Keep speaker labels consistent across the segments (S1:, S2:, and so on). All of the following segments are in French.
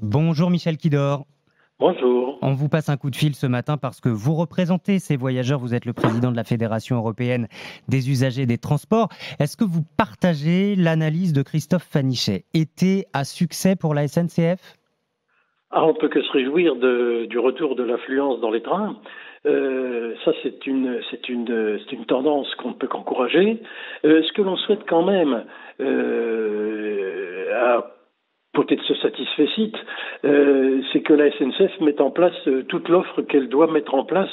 S1: Bonjour Michel Kidor.
S2: Bonjour.
S1: On vous passe un coup de fil ce matin parce que vous représentez ces voyageurs. Vous êtes le président de la Fédération européenne des usagers des transports. Est-ce que vous partagez l'analyse de Christophe Fanichet? Été à succès pour la SNCF?
S2: On peut que se réjouir du retour de l'affluence dans les trains. Ça, c'est une tendance qu'on ne peut qu'encourager. Ce que l'on souhaite quand même, à côté de ce satisfecit, c'est que la SNCF mette en place toute l'offre qu'elle doit mettre en place.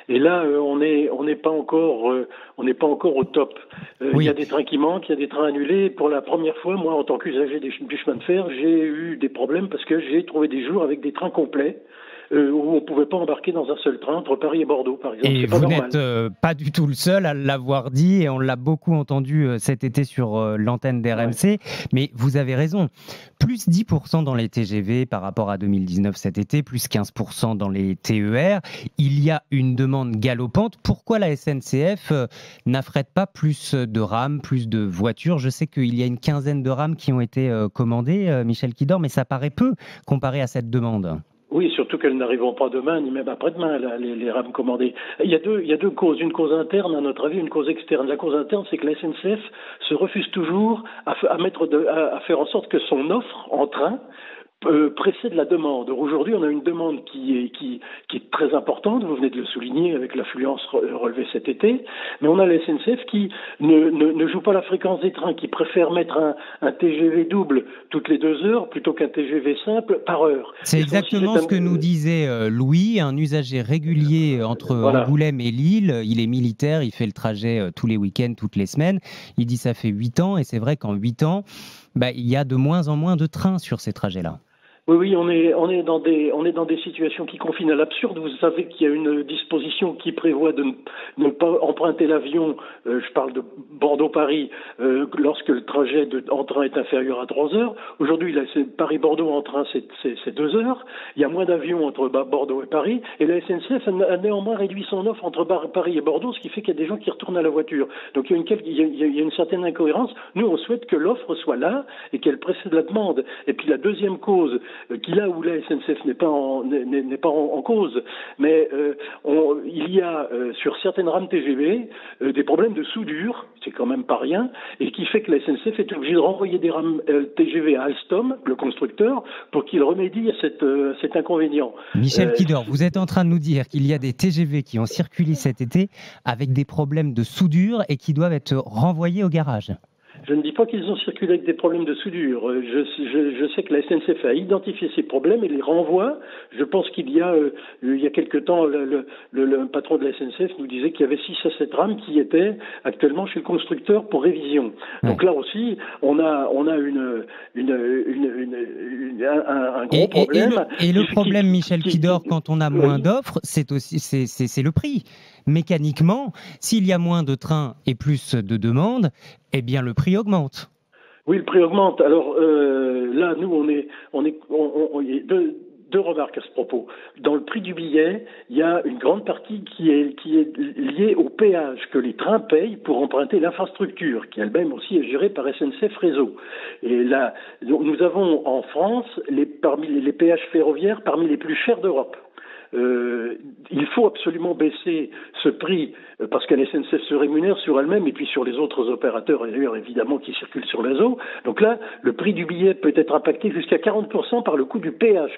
S2: Et là, on n'est pas encore au top. Il y a des trains qui manquent, il y a des trains annulés. Pour la première fois, moi, en tant qu'usager du chemin de fer, j'ai eu des problèmes parce que j'ai trouvé des jours avec des trains complets. Où on ne pouvait pas embarquer dans un seul train entre Paris et Bordeaux, par exemple.
S1: Et vous n'êtes pas du tout le seul à l'avoir dit, et on l'a beaucoup entendu cet été sur l'antenne d'RMC, mais vous avez raison. Plus 10% dans les TGV par rapport à 2019 cet été, plus 15% dans les TER. Il y a une demande galopante. Pourquoi la SNCF n'affrète pas plus de rames, plus de voitures? Je sais qu'il y a une quinzaine de rames qui ont été commandées, Michel Kidor, mais ça paraît peu comparé à cette demande.
S2: Oui, surtout qu'elles n'arriveront pas demain, ni même après-demain, les rames commandées. Il y a deux causes. Une cause interne, à notre avis, une cause externe. La cause interne, c'est que la SNCF se refuse toujours à faire en sorte que son offre en train précède la demande. Aujourd'hui, on a une demande qui est très importante, vous venez de le souligner avec l'affluence relevée cet été, mais on a la SNCF qui ne joue pas la fréquence des trains, qui préfère mettre un TGV double toutes les 2 heures plutôt qu'un TGV simple par heure.
S1: C'est exactement ce que nous disait Louis, un usager régulier entre Angoulême et Lille. Il est militaire, il fait le trajet tous les week-ends, toutes les semaines. Il dit ça fait 8 ans, et c'est vrai qu'en 8 ans, il y a de moins en moins de trains sur ces trajets-là.
S2: Oui, on est dans des situations qui confinent à l'absurde. Vous savez qu'il y a une disposition qui prévoit de ne pas emprunter l'avion. Je parle de Bordeaux-Paris lorsque le trajet en train est inférieur à 3 heures. Aujourd'hui, Paris-Bordeaux en train, c'est 2 heures. Il y a moins d'avions entre Bordeaux et Paris. Et la SNCF a néanmoins réduit son offre entre Paris et Bordeaux, ce qui fait qu'il y a des gens qui retournent à la voiture. Donc il y a une certaine incohérence. Nous, on souhaite que l'offre soit là et qu'elle précède la demande. Et puis la deuxième cause, là où la SNCF n'est pas en cause, mais il y a sur certaines rames TGV des problèmes de soudure, c'est quand même pas rien, et qui fait que la SNCF est obligée de renvoyer des rames TGV à Alstom, le constructeur, pour qu'il remédie à cet inconvénient.
S1: Michel Kidor, vous êtes en train de nous dire qu'il y a des TGV qui ont circulé cet été avec des problèmes de soudure et qui doivent être renvoyés au garage.
S2: Je ne dis pas qu'ils ont circulé avec des problèmes de soudure. Je sais que la SNCF a identifié ces problèmes et les renvoie. Je pense qu'il y a quelque temps, le patron de la SNCF nous disait qu'il y avait 6 à 7 rames qui étaient actuellement chez le constructeur pour révision. Ouais. Donc là aussi, on a un gros problème.
S1: Et le problème, Michel Kidor, quand on a moins d'offres, c'est le prix. Mécaniquement, s'il y a moins de trains et plus de demandes, eh bien le prix augmente.
S2: Oui, le prix augmente. Alors là, nous, on est deux remarques à ce propos. Dans le prix du billet, il y a une grande partie qui est liée au péage que les trains payent pour emprunter l'infrastructure, qui elle-même aussi est gérée par SNCF Réseau. Et là, nous avons en France parmi les péages ferroviaires parmi les plus chers d'Europe. Il faut absolument baisser ce prix parce que la SNCF se rémunère sur elle-même et puis sur les autres opérateurs d'ailleurs évidemment qui circulent sur le réseau. Donc là, le prix du billet peut être impacté jusqu'à 40% par le coût du péage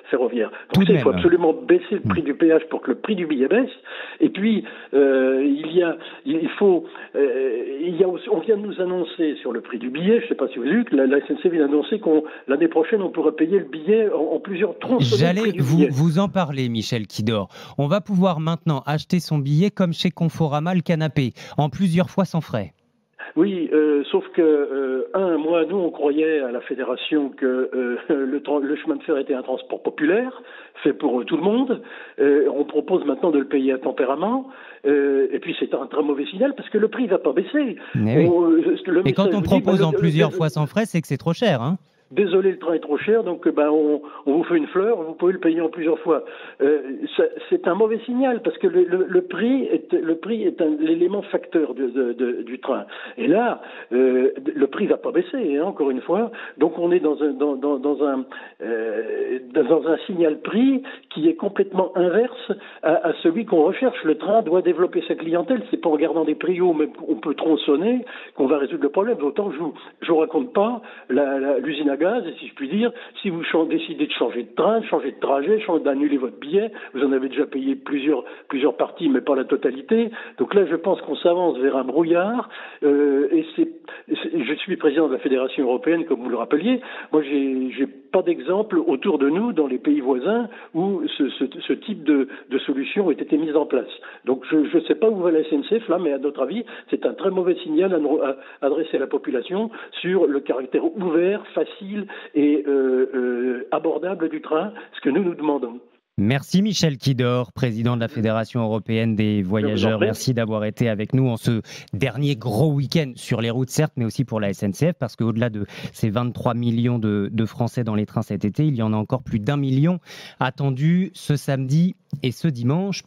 S2: ferroviaire. Donc il faut absolument baisser le prix du péage pour que le prix du billet baisse. Et puis on vient de nous annoncer sur le prix du billet, je ne sais pas si vous avez vu que la SNCF vient d'annoncer l'année prochaine on pourra payer le billet en plusieurs tronçons.
S1: J'allais vous en parler, Michel Kidor. On va pouvoir maintenant acheter son billet comme chez Conforama le canapé, en plusieurs fois sans frais.
S2: Oui, sauf que, nous, on croyait à la Fédération que le chemin de fer était un transport populaire, fait pour tout le monde. On propose maintenant de le payer à tempérament. Et puis, c'est un très mauvais signal parce que le prix ne va pas baisser.
S1: Et quand on propose en plusieurs fois sans frais, c'est que c'est trop cher, hein ?
S2: désolé, le train est trop cher, donc on vous fait une fleur, vous pouvez le payer en plusieurs fois. C'est un mauvais signal parce que le prix est l'élément facteur du train. Et là, le prix va pas baisser, hein, encore une fois. Donc on est dans un signal prix qui est complètement inverse à celui qu'on recherche. Le train doit développer sa clientèle. C'est pas en regardant des prix hauts, même on peut tronçonner, qu'on va résoudre le problème. Autant je vous raconte pas l'usine à gaz, et si je puis dire, si vous décidez de changer de train, de changer de trajet, d'annuler votre billet, vous en avez déjà payé plusieurs parties, mais pas la totalité. Donc là, je pense qu'on s'avance vers un brouillard. Je suis président de la Fédération européenne, comme vous le rappeliez. Moi, j'ai pas d'exemple autour de nous, dans les pays voisins, où ce type de solution ait été mise en place. Donc je ne sais pas où va la SNCF là, mais à notre avis, c'est un très mauvais signal à adresser à la population sur le caractère ouvert, facile et abordable du train, ce que nous demandons.
S1: Merci Michel Quidor, président de la Fédération européenne des voyageurs. Merci d'avoir été avec nous en ce dernier gros week-end sur les routes, certes, mais aussi pour la SNCF, parce qu'au-delà de ces 23 millions de Français dans les trains cet été, il y en a encore plus d'1 million attendus ce samedi et ce dimanche.